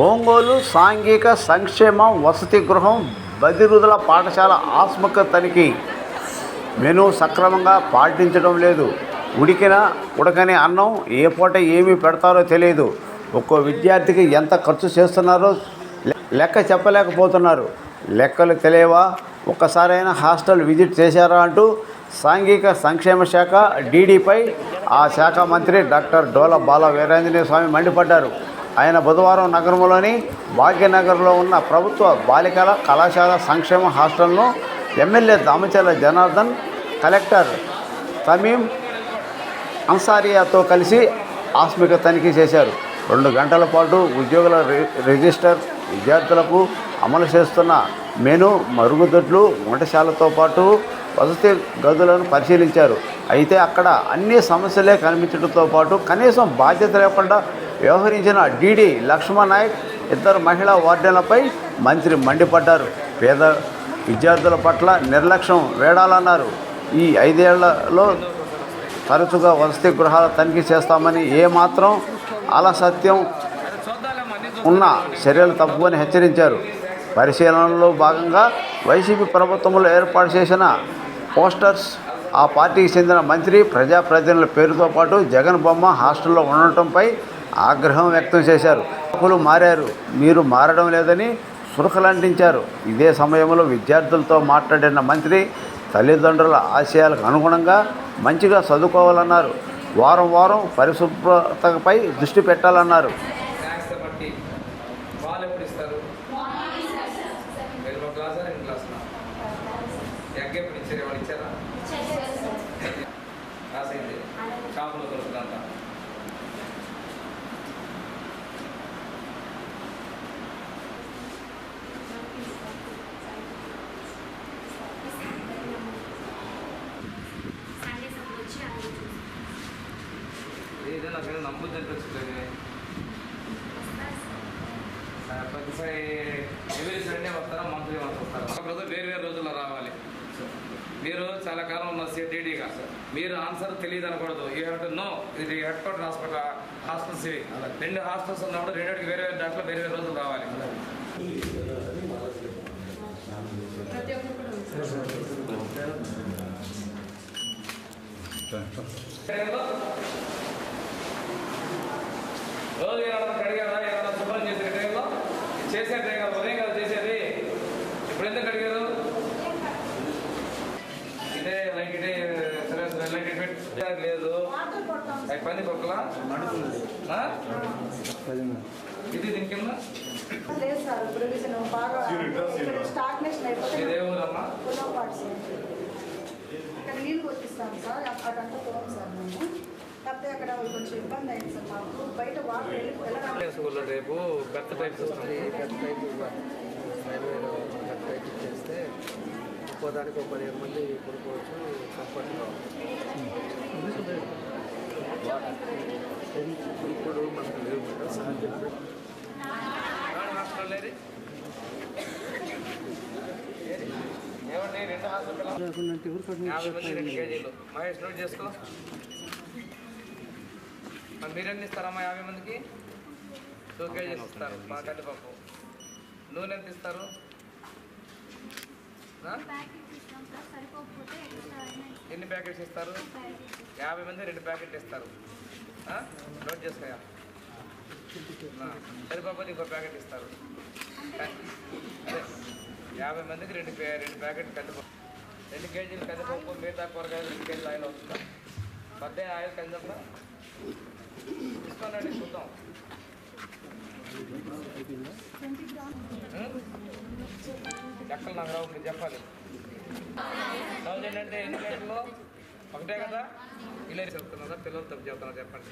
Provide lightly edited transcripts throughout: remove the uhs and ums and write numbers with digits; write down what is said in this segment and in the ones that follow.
ఒంగోలు సాంఘిక సంక్షేమ వసతి గృహం బదిరుదుల పాఠశాల ఆస్మక తనిఖీ. మెనూ సక్రమంగా పాటించడం లేదు. ఉడకని అన్నం ఏ పూట ఏమి పెడతారో తెలియదు. ఒక్కో విద్యార్థికి ఎంత ఖర్చు చేస్తున్నారో లెక్క చెప్పలేకపోతున్నారు. లెక్కలు తెలియవా? ఒక్కసారైనా హాస్టల్ విజిట్ చేశారా అంటూ సాంఘిక సంక్షేమ శాఖ డీడీపై ఆ శాఖ మంత్రి డాక్టర్ డోల బాల వీరాంజనేయ స్వామి మండిపడ్డారు. ఆయన బుధవారం నగరంలోని భాగ్యనగర్లో ఉన్న ప్రభుత్వ బాలికల కళాశాల సంక్షేమ హాస్టల్ను ఎమ్మెల్యే దామచర్ల జనార్దన్, కలెక్టర్ తమీం అన్సారియాతో కలిసి ఆస్మిక తనిఖీ చేశారు. 2 గంటల పాటు ఉద్యోగుల రిజిస్టర్, విద్యార్థులకు అమలు చేస్తున్న మెను, మరుగుదొడ్లు, వంటశాలతో పాటు వసతి గదులను పరిశీలించారు. అయితే అక్కడ అన్ని సమస్యలే కనిపించడంతో పాటు కనీసం బాధ్యత లేకుండా వ్యవహరించిన డీడీ లక్ష్మణ్ నాయక్, 2 మహిళా వార్డెన్లపై మంత్రి మండిపడ్డారు. పేద విద్యార్థుల పట్ల నిర్లక్ష్యం వేడాలన్నారు. ఈ 5 ఏళ్లలో తరచుగా వసతి గృహాల తనిఖీ చేస్తామని, ఏమాత్రం అలసత్యం ఉన్న చర్యలు తప్పుకొని హెచ్చరించారు. పరిశీలనలో భాగంగా వైసీపీ ప్రభుత్వంలో ఏర్పాటు చేసిన పోస్టర్స్, ఆ పార్టీకి చెందిన మంత్రి, ప్రజాప్రతినిధుల పేరుతో పాటు జగన్ బొమ్మ హాస్టల్లో ఉండటంపై ఆగ్రహం వ్యక్తం చేశారు. పాలకులు మారారు, మీరు మారడం లేదని సురకలంటించారు. ఇదే సమయంలో విద్యార్థులతో మాట్లాడిన మంత్రి తల్లిదండ్రుల ఆశయాలకు అనుగుణంగా మంచిగా చదువుకోవాలన్నారు. వారం పరిశుభ్రతపై దృష్టి పెట్టాలన్నారు. నాకు నమ్ముద్ది అనిపించలేదు. ప్రతిసారి ఎవరి సండే వస్తారా, మంత్లీ వస్తారా? బ్రదర్ వేరు రోజుల్లో రావాలి. మీరు చాలా కాలం ఉన్న డీడీగా మీరు ఆన్సర్ తెలియదు అనకూడదు. You have to know. ఇది హెడ్ క్వార్టర్ హాస్పిటల్స్ 2 హాస్పిటల్స్ ఉన్నప్పుడు 2 వేరే డాక్టర్లు వేరే రోజులు రావాలి. రోజు ఏమన్నా కడిగారా, ఏమన్నా శుభ్రం చేసే టైంలో చేసే టైం కాదు, ఉదయం కదా చేసేది. ఇప్పుడు ఎందుకు అడిగారు? ఇదే లైక్ ఇదే లైక్ లేదు. పని కొక్కలా ఇది దీని కింద ఇదే ఊరమ్మా. నీళ్ళు కొట్టిస్తాను సార్, అక్కడంతా పోం సార్ మేము. కాకపోతే అక్కడ కొంచెం ఇబ్బంది అయింది సార్ మాకు. బయట వాటర్ స్కూల్లో రేపు బెర్త్ టైప్ వస్తుంది. బెర్త్ టైప్ చేస్తే ఒక్కోదానికి 15 మంది కొనుక్కోవచ్చు. కంఫర్ట్గా ఇప్పుడు మనకు లేవు కదా సాధ్యం. ఏమండి 2 హాస్పిటల్ 50 మంది 2 కేజీలు. మహేష్ నోట్ చేసుకో. మీరెన్ని ఇస్తారమ్మా? 50 మందికి 2 కేజీలు ఇస్తారు. మా కందిపప్పు. నూనె ఎంత ఇస్తారు? ఎన్ని ప్యాకెట్స్ ఇస్తారు? 50 మంది 2 ప్యాకెట్లు ఇస్తారు. నోట్ చేసుకోయా. కందిపప్పు ఇంకో ప్యాకెట్ ఇస్తారు. అదే 50 మందికి 2 ప్యాకెట్ కందిపప్పు, 2 కేజీలు కందిపప్పు, మిగతా కూరగాయలు 2 కేజీలు ఆయిల్ అవుతుందా? పద్దే ఆయిల్ కందిపప్పు తీసుకోనండి, చూద్దాం. లెక్కలు నాకు రావు, మీరు చెప్పాలి. 1000 అంటే ఎన్ని ప్లేట్లు? ఒకటే కదా. ఇలా చెప్తున్నా పిల్లలు తప్పు చెప్తున్నా, చెప్పండి.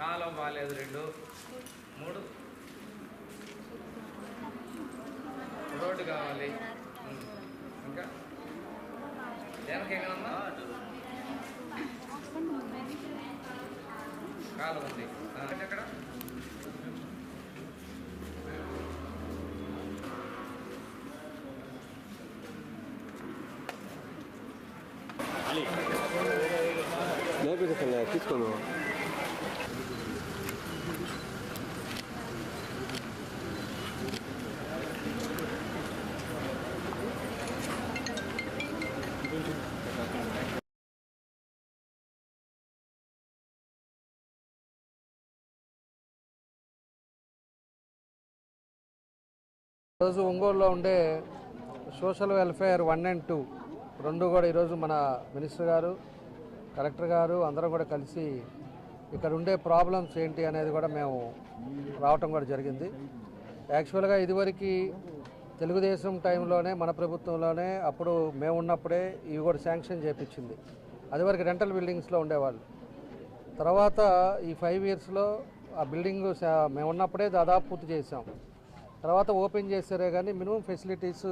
కాలం బాగాలేదు. 2, 3 రోడ్డు కావాలి. ఇంకా వెనక ఎక్కడన్నా కాలు ఉంది ఎక్కడ నేర్పించండి తీసుకోను ఈరోజు ఒంగోలులో ఉండే సోషల్ వెల్ఫేర్ 1 and 2 రెండు కూడా ఈరోజు మన మినిస్టర్ గారు కలెక్టర్ గారు అందరం కూడా కలిసి ఇక్కడ ఉండే ప్రాబ్లమ్స్ ఏంటి అనేది కూడా మేము రావటం కూడా జరిగింది. యాక్చువల్గా ఇదివరకు తెలుగుదేశం టైంలోనే మన ప్రభుత్వంలోనే అప్పుడు మేము ఉన్నప్పుడే ఇవి కూడా శాంక్షన్ చేయించింది. అదివరకు రెంటల్ బిల్డింగ్స్లో ఉండేవాళ్ళు. తర్వాత ఈ 5 yearsలో ఆ బిల్డింగ్ మేము ఉన్నప్పుడే దాదాపు పూర్తి చేసాం. తర్వాత ఓపెన్ చేశారే కానీ మినిమం ఫెసిలిటీస్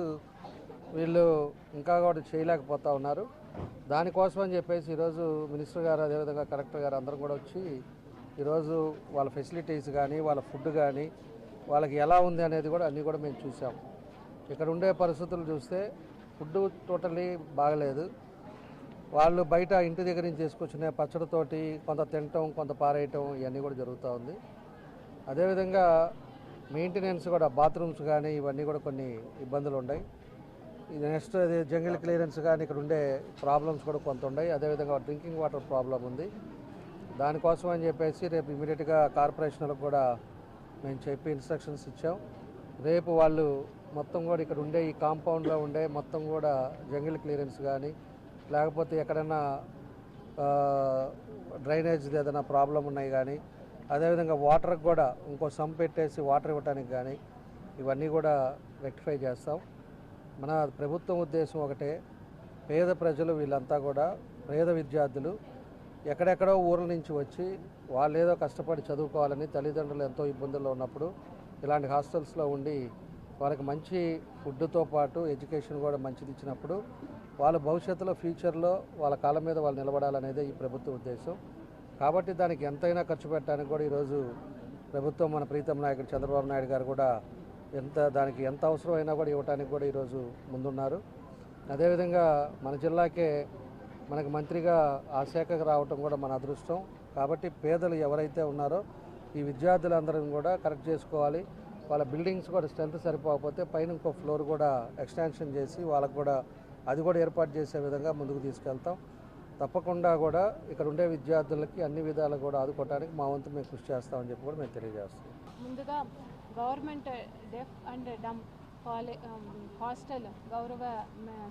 వీళ్ళు ఇంకా కూడా చేయలేకపోతూ ఉన్నారు. దానికోసం అని చెప్పేసి ఈరోజు మినిస్టర్ గారు అదేవిధంగా కలెక్టర్ గారు అందరం కూడా వచ్చి ఈరోజు వాళ్ళ ఫెసిలిటీస్ కానీ వాళ్ళ ఫుడ్ కానీ వాళ్ళకి ఎలా ఉంది అనేది కూడా అన్నీ కూడా మేము చూసాం. ఇక్కడ ఉండే పరిస్థితులు చూస్తే ఫుడ్ టోటల్లీ బాగలేదు. వాళ్ళు బయట ఇంటి దగ్గర నుంచి చేసుకొచ్చిన పచ్చడితోటి కొంత తినటం కొంత పారేయటం ఇవన్నీ కూడా జరుగుతూ ఉంది. అదేవిధంగా మెయింటెనెన్స్ కూడా బాత్రూమ్స్ కానీ ఇవన్నీ కూడా కొన్ని ఇబ్బందులు ఉన్నాయి. ఇది నెక్స్ట్ అది జంగిల్ క్లియరెన్స్ కానీ ఇక్కడ ఉండే ప్రాబ్లమ్స్ కూడా కొంత ఉన్నాయి. అదేవిధంగా డ్రింకింగ్ వాటర్ ప్రాబ్లం ఉంది. దానికోసం అని చెప్పేసి రేపు ఇమీడియట్గా కార్పొరేషన్లకు కూడా మేము చెప్పి ఇన్స్ట్రక్షన్స్ ఇచ్చాం. రేపు వాళ్ళు మొత్తం కూడా ఇక్కడ ఉండే ఈ కాంపౌండ్లో ఉండే మొత్తం కూడా జంగిల్ క్లియరెన్స్ కానీ లేకపోతే ఎక్కడైనా డ్రైనేజ్ ఏదైనా ప్రాబ్లం ఉన్నాయి కానీ అదేవిధంగా వాటర్కి కూడా ఇంకో సంప్ పెట్టేసి వాటర్ ఇవ్వడానికి కానీ ఇవన్నీ కూడా రెక్టిఫై చేస్తాం. మన ప్రభుత్వం ఉద్దేశం ఒకటే, పేద ప్రజలు వీళ్ళంతా కూడా పేద విద్యార్థులు ఎక్కడెక్కడో ఊర్ల నుంచి వచ్చి వాళ్ళు ఏదో కష్టపడి చదువుకోవాలని తల్లిదండ్రులు ఎంతో ఇబ్బందుల్లో ఉన్నప్పుడు ఇలాంటి హాస్టల్స్లో ఉండి వాళ్ళకి మంచి ఫుడ్తో పాటు ఎడ్యుకేషన్ కూడా మంచిది ఇచ్చినప్పుడు వాళ్ళ భవిష్యత్తులో ఫ్యూచర్లో వాళ్ళ కాళ్ళ మీద వాళ్ళు నిలబడాలనేదే ఈ ప్రభుత్వ ఉద్దేశం. కాబట్టి దానికి ఎంతైనా ఖర్చు పెట్టడానికి కూడా ఈరోజు ప్రభుత్వం మన ప్రీతం నాయకుడు చంద్రబాబు నాయుడు గారు కూడా దానికి ఎంత అవసరమైనా కూడా ఇవ్వడానికి కూడా ఈరోజు ముందున్నారు. అదేవిధంగా మన జిల్లాకే మనకు మంత్రిగా ఆ శాఖకు రావటం కూడా మన అదృష్టం. కాబట్టి పేదలు ఎవరైతే ఉన్నారో ఈ విద్యార్థులందరం కూడా కరెక్ట్ చేసుకోవాలి. వాళ్ళ బిల్డింగ్స్ కూడా స్ట్రెంత్ సరిపోకపోతే పైన ఇంకో ఫ్లోర్ కూడా ఎక్స్టెన్షన్ చేసి వాళ్ళకు కూడా అది కూడా ఏర్పాటు చేసే విధంగా ముందుకు తీసుకెళ్తాం. తప్పకుండా కూడా ఇక్కడ ఉండే విద్యార్థులకి అన్ని విధాలు కూడా ఆదుకోవడానికి మా వంతు మేము కృషి చేస్తామని చెప్పి కూడా మేము తెలియజేస్తాం. ముందుగా government deaf and dumb hostel గౌరవ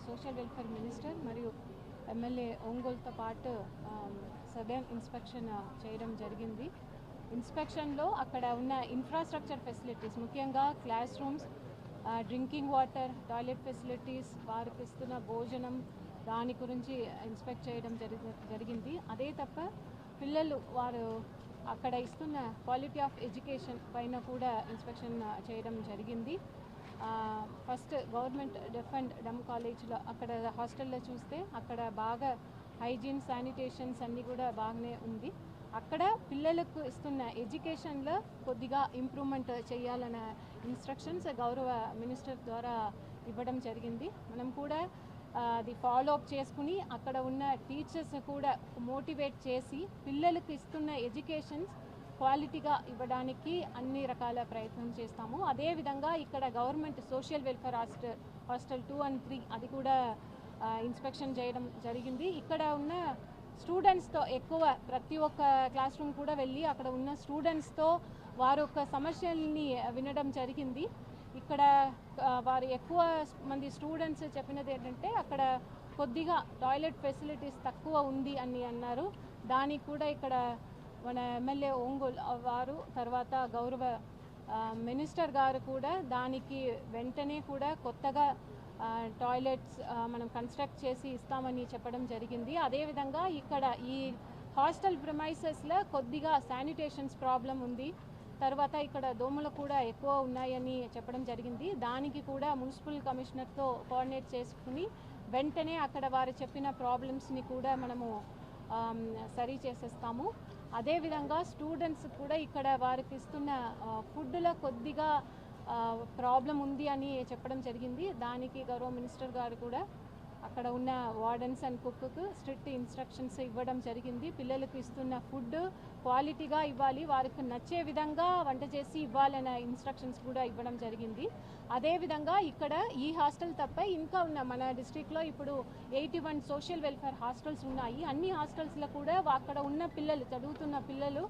సోషల్ వెల్ఫేర్ మినిస్టర్ మరియు ఎమ్మెల్యే ఒంగోలుతో పాటు సడన్ ఇన్స్పెక్షన్ చేయడం జరిగింది. ఇన్స్పెక్షన్లో అక్కడ ఉన్న ఇన్ఫ్రాస్ట్రక్చర్ ఫెసిలిటీస్ ముఖ్యంగా class rooms, drinking water, toilet facilities, వారికి ఇస్తున్న భోజనం దాని గురించి ఇన్స్పెక్ట్ చేయడం జరిగింది. అదే తప్ప పిల్లలు వారు అక్కడ ఇస్తున్న క్వాలిటీ ఆఫ్ ఎడ్యుకేషన్ పైన కూడా ఇన్స్పెక్షన్ చేయడం జరిగింది. First government deaf and dumb కాలేజ్లో అక్కడ హాస్టల్లో చూస్తే అక్కడ బాగా హైజీన్ శానిటేషన్స్ అన్నీ కూడా బాగానే ఉంది. అక్కడ పిల్లలకు ఇస్తున్న ఎడ్యుకేషన్లో కొద్దిగా ఇంప్రూవ్మెంట్ చేయాలన్న ఇన్స్ట్రక్షన్స్ గౌరవ మినిస్టర్ ద్వారా ఇవ్వడం జరిగింది. మనం కూడా అది ఫాలో అప్ చేసుకుని అక్కడ ఉన్న టీచర్స్ కూడా మోటివేట్ చేసి పిల్లలకు ఇస్తున్న ఎడ్యుకేషన్స్ క్వాలిటీగా ఇవ్వడానికి అన్ని రకాల ప్రయత్నం చేస్తాము. అదేవిధంగా ఇక్కడ government social welfare hostel 2 and 3 అది కూడా ఇన్స్పెక్షన్ చేయడం జరిగింది. ఇక్కడ ఉన్న స్టూడెంట్స్తో ఎక్కువ ప్రతి ఒక్క క్లాస్ రూమ్ కూడా వెళ్ళి అక్కడ ఉన్న స్టూడెంట్స్తో వారి యొక్క సమస్యల్ని వినడం జరిగింది. ఇక్కడ వారు ఎక్కువ మంది స్టూడెంట్స్ చెప్పినది ఏంటంటే అక్కడ కొద్దిగా టాయిలెట్ ఫెసిలిటీస్ తక్కువ ఉంది అని అన్నారు. దానికి కూడా ఇక్కడ మన ఎమ్మెల్యే ఒంగోలు వారు తర్వాత గౌరవ మినిస్టర్ గారు కూడా దానికి వెంటనే కూడా కొత్తగా టాయిలెట్స్ మనం కన్స్ట్రక్ట్ చేసి ఇస్తామని చెప్పడం జరిగింది. అదేవిధంగా ఇక్కడ ఈ హాస్టల్ ప్రిమైసెస్లో కొద్దిగా శానిటేషన్స్ ప్రాబ్లం ఉంది. తర్వాత ఇక్కడ దోమలు కూడా ఎక్కువ ఉన్నాయని చెప్పడం జరిగింది. దానికి కూడా మున్సిపల్ కమిషనర్తో కోఆర్డినేట్ చేసుకుని వెంటనే అక్కడ వారు చెప్పిన ప్రాబ్లమ్స్ని కూడా మనము సరి చేసేస్తాము. అదేవిధంగా స్టూడెంట్స్ కూడా ఇక్కడ వారికి ఇస్తున్న ఫుడ్లో కొద్దిగా ప్రాబ్లం ఉంది అని చెప్పడం జరిగింది. దానికి గౌరవ మినిస్టర్ గారు కూడా అక్కడ ఉన్న wardens and cook strict instructions ఇవ్వడం జరిగింది. పిల్లలకు ఇస్తున్న ఫుడ్ క్వాలిటీగా ఇవ్వాలి, వారికి నచ్చే విధంగా వంట చేసి ఇవ్వాలనే ఇన్స్ట్రక్షన్స్ కూడా ఇవ్వడం జరిగింది. అదేవిధంగా ఇక్కడ ఈ హాస్టల్ తప్ప ఇంకా ఉన్న మన డిస్ట్రిక్ట్లో ఇప్పుడు 81 సోషల్ వెల్ఫేర్ హాస్టల్స్ ఉన్నాయి. అన్ని హాస్టల్స్లో కూడా అక్కడ ఉన్న పిల్లలు, చదువుతున్న పిల్లలు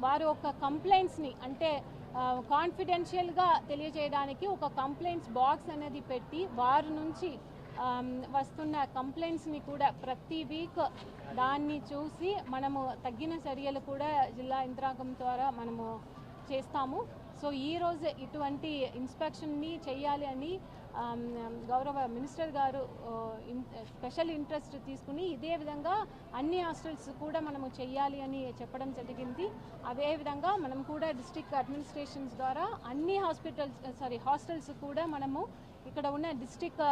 వారు ఒక కంప్లైంట్స్ని అంటే కాన్ఫిడెన్షియల్గా తెలియజేయడానికి ఒక కంప్లైంట్స్ బాక్స్ అనేది పెట్టి వారి నుంచి వస్తున్న కంప్లైంట్స్ని కూడా ప్రతి వీక్ దాన్ని చూసి మనము తగ్గిన చర్యలు కూడా జిల్లా యంత్రాంగం ద్వారా మనము చేస్తాము. సో ఈరోజు ఇటువంటి ఇన్స్పెక్షన్ని చేయాలి అని గౌరవ మినిస్టర్ గారు స్పెషల్ ఇంట్రెస్ట్ తీసుకుని ఇదే విధంగా అన్ని హాస్టల్స్ కూడా మనము చేయాలి అని చెప్పడం జరిగింది. అదేవిధంగా మనం కూడా డిస్ట్రిక్ట్ అడ్మినిస్ట్రేషన్స్ ద్వారా అన్ని హాస్టల్స్ కూడా మనము ఇక్కడ ఉన్న డిస్ట్రిక్ట్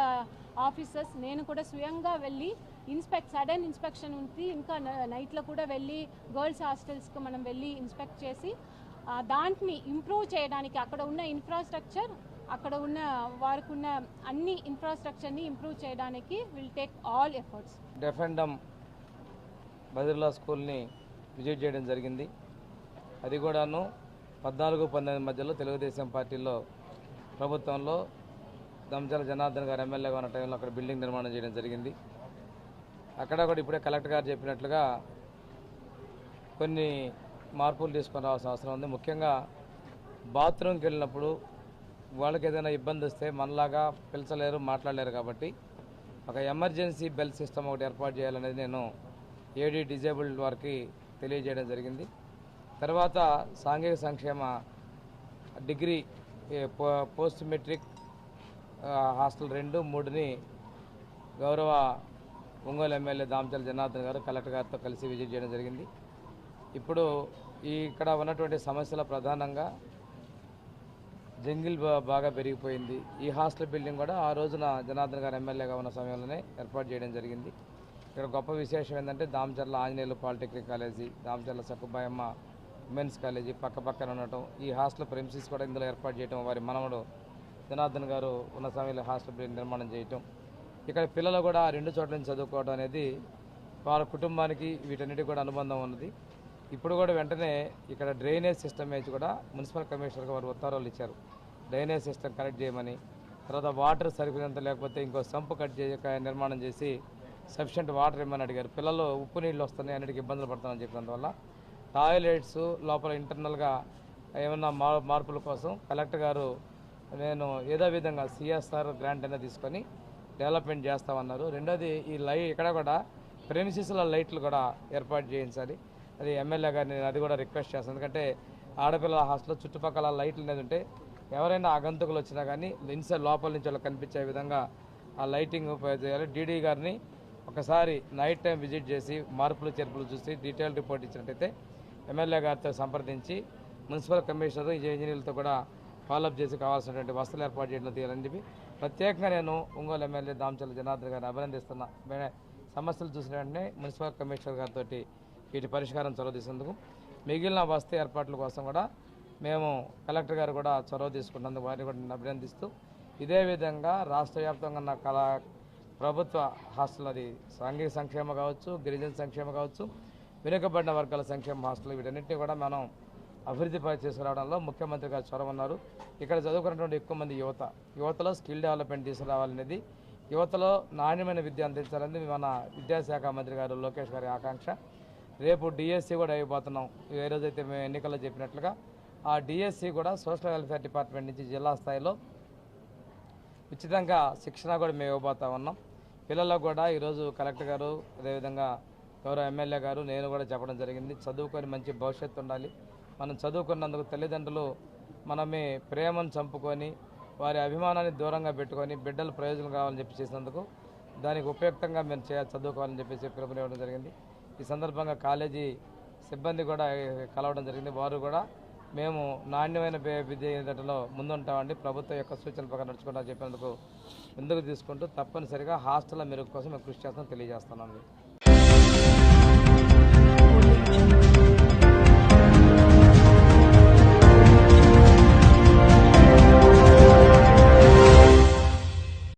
ఆఫీసర్స్ నేను కూడా స్వయంగా వెళ్ళి సడన్ ఇన్స్పెక్షన్ ఉంది, ఇంకా నైట్లో కూడా వెళ్ళి గర్ల్స్ హాస్టల్స్కి మనం వెళ్ళి ఇన్స్పెక్ట్ చేసి దాంట్ని ఇంప్రూవ్ చేయడానికి అక్కడ ఉన్న ఇన్ఫ్రాస్ట్రక్చర్, అక్కడ ఉన్న వారికి ఉన్న అన్ని ఇన్ఫ్రాస్ట్రక్చర్ని ఇంప్రూవ్ చేయడానికి will take all efforts. Deaf and dumb బదిర్లా స్కూల్ని విజిట్ చేయడం జరిగింది. అది కూడాను 14-19 మధ్యలో తెలుగుదేశం పార్టీలో ప్రభుత్వంలో దమ్చల జనార్దన్ గారు ఎమ్మెల్యేగా ఉన్న టైంలో అక్కడ బిల్డింగ్ నిర్మాణం చేయడం జరిగింది. అక్కడ కూడా ఇప్పుడే కలెక్టర్ గారు చెప్పినట్లుగా కొన్ని మార్పులు తీసుకొని రావాల్సిన అవసరం ఉంది. ముఖ్యంగా బాత్రూమ్కి వెళ్ళినప్పుడు వాళ్ళకి ఏదైనా ఇబ్బంది వస్తే మనలాగా పిలిచలేరు, మాట్లాడలేరు. కాబట్టి ఒక ఎమర్జెన్సీ బెల్ సిస్టమ్ ఒకటి ఏర్పాటు చేయాలనేది నేను ఏడీ డిజేబుల్డ్ వారికి తెలియజేయడం జరిగింది. తర్వాత సాంఘిక సంక్షేమ డిగ్రీ పోస్ట్ మెట్రిక్ హాస్టల్ 2, 3ని గౌరవ ఒంగోలు ఎమ్మెల్యే దామచల జనార్దన్ గారు కలెక్టర్ గారితో కలిసి విజిట్ చేయడం జరిగింది. ఇప్పుడు ఇక్కడ ఉన్నటువంటి సమస్యల ప్రధానంగా జంగిల్ బాగా పెరిగిపోయింది. ఈ హాస్టల్ బిల్డింగ్ కూడా ఆ రోజున జనార్దన్ గారు ఎమ్మెల్యేగా ఉన్న సమయంలోనే ఏర్పాటు చేయడం జరిగింది. ఇక్కడ గొప్ప విశేషం ఏంటంటే Damacharla Anjaneyulu polytechnic college, Damacharla Sakkubayamma women's college పక్కన ఉండటం, ఈ హాస్టల్ ప్రెమిసెస్ కూడా ఇందులో ఏర్పాటు చేయడం, వారి మనవడు జనార్దన్ గారు ఉన్న సమయంలో హాస్టల్ బిల్డింగ్ నిర్మాణం చేయటం, ఇక్కడ పిల్లలు కూడా 2 చోట్ల నుంచి చదువుకోవడం అనేది వాళ్ళ కుటుంబానికి వీటన్నిటికి కూడా అనుబంధం ఉన్నది. ఇప్పుడు కూడా వెంటనే ఇక్కడ డ్రైనేజ్ సిస్టమ్ వేసి కూడా మున్సిపల్ కమిషనర్గా వారు ఉత్తర్వులు ఇచ్చారు. డ్రైనేజ్ సిస్టమ్ కనెక్ట్ చేయమని, తర్వాత వాటర్ సరిపోయినంత లేకపోతే ఇంకో సంపు నిర్మాణం చేసి సఫిషియెంట్ వాటర్ ఇవ్వమని అడిగారు. పిల్లలు ఉప్పు నీళ్ళు వస్తున్నాయి, అన్నిటికీ ఇబ్బందులు పడుతున్నాయని చెప్పినందువల్ల టాయిలెట్స్ లోపల ఇంటర్నల్గా ఏమన్నా మార్పుల కోసం కలెక్టర్ గారు నేను ఏదో విధంగా సిఎస్ఆర్ గ్రాంట్ అయినా తీసుకొని డెవలప్మెంట్ చేస్తామన్నారు. రెండోది ఈ ఇక్కడ కూడా ప్రెమిసెస్ల లైట్లు కూడా ఏర్పాటు చేయించాలి. అది ఎమ్మెల్యే గారిని అది కూడా రిక్వెస్ట్ చేస్తాను. ఎందుకంటే ఆడపిల్లల హాస్టల్లో చుట్టుపక్కల లైట్లు అనేది ఉంటే ఎవరైనా ఆగంతుకులు వచ్చినా కానీ ఇన్సైడ్ లోపల నుంచి వాళ్ళకి కనిపించే విధంగా ఆ లైటింగ్ చేయాలి. డీడీ గారిని ఒకసారి నైట్ టైం విజిట్ చేసి మార్పులు చేర్పులు చూసి డీటెయిల్ రిపోర్ట్ ఇచ్చినట్టయితే ఎమ్మెల్యే గారితో సంప్రదించి మున్సిపల్ కమిషనర్ ఇంజనీర్లతో కూడా ఫాలోఅప్ చేసి కావాల్సినటువంటి వసతులు ఏర్పాటు చేయడం తీయాలని చెప్పి ప్రత్యేకంగా నేను ఒంగోలు ఎమ్మెల్యే దామచల జనార్దన్ గారిని అభినందిస్తున్నా. సమస్యలు చూసిన వెంటనే మున్సిపల్ కమిషనర్ గారితో వీటి పరిష్కారం చొరవ తీసుకుందుకు మిగిలిన వసతి ఏర్పాట్ల కోసం కూడా మేము కలెక్టర్ గారు కూడా చొరవ తీసుకున్నందుకు వారిని కూడా నేను అభినందిస్తూ ఇదే విధంగా రాష్ట్ర వ్యాప్తంగా ఉన్న ప్రభుత్వ హాస్టల్, అది సాంఘిక సంక్షేమ కావచ్చు, గిరిజన సంక్షేమ కావచ్చు, వెనుకబడిన వర్గాల సంక్షేమ హాస్టల్, వీటన్నింటినీ కూడా మనం అభివృద్ధి తీసుకురావడంలో ముఖ్యమంత్రి గారు చొరవ ఉన్నారు. ఇక్కడ చదువుకున్నటువంటి ఎక్కువ మంది యువతలో స్కిల్ డెవలప్మెంట్ తీసుకురావాలనేది, యువతలో నాణ్యమైన విద్య అందించాలనేది మన విద్యాశాఖ మంత్రి గారు లోకేష్ గారి ఆకాంక్ష. రేపు డిఎస్సి కూడా అయిపోతున్నాం. ఏ రోజైతే మేము ఎన్నికల్లో చెప్పినట్లుగా ఆ డిఎస్సి కూడా సోషల్ వెల్ఫేర్ డిపార్ట్మెంట్ నుంచి జిల్లా స్థాయిలో ఉచితంగా శిక్షణ కూడా మేము ఇవ్వబోతా ఉన్నాం. పిల్లలకు కూడా ఈరోజు కలెక్టర్ గారు, అదేవిధంగా గౌరవ ఎమ్మెల్యే గారు, నేను కూడా చెప్పడం జరిగింది. చదువుకొని మంచి భవిష్యత్తు ఉండాలి. మనం చదువుకున్నందుకు తల్లిదండ్రులు మనమే ప్రేమను చంపుకొని వారి అభిమానాన్ని దూరంగా పెట్టుకొని బిడ్డలు ప్రయోజనం కావాలని చెప్పి చేసినందుకు దానికి ఉపయుక్తంగా మేము చదువుకోవాలని చెప్పేసి పిలుపునివ్వడం జరిగింది. ఈ సందర్భంగా కాలేజీ సిబ్బంది కూడా కలవడం జరిగింది. వారు కూడా మేము నాణ్యమైన విద్యలో ముందుంటామండి. ప్రభుత్వం యొక్క సూచనల ప్రకారం నడుచుకుంటా చెప్పినందుకు ముందుకు తీసుకుంటూ తప్పనిసరిగా హాస్టల్ మెరుగు కోసం మేము కృషి చేస్తామని తెలియజేస్తున్నాం.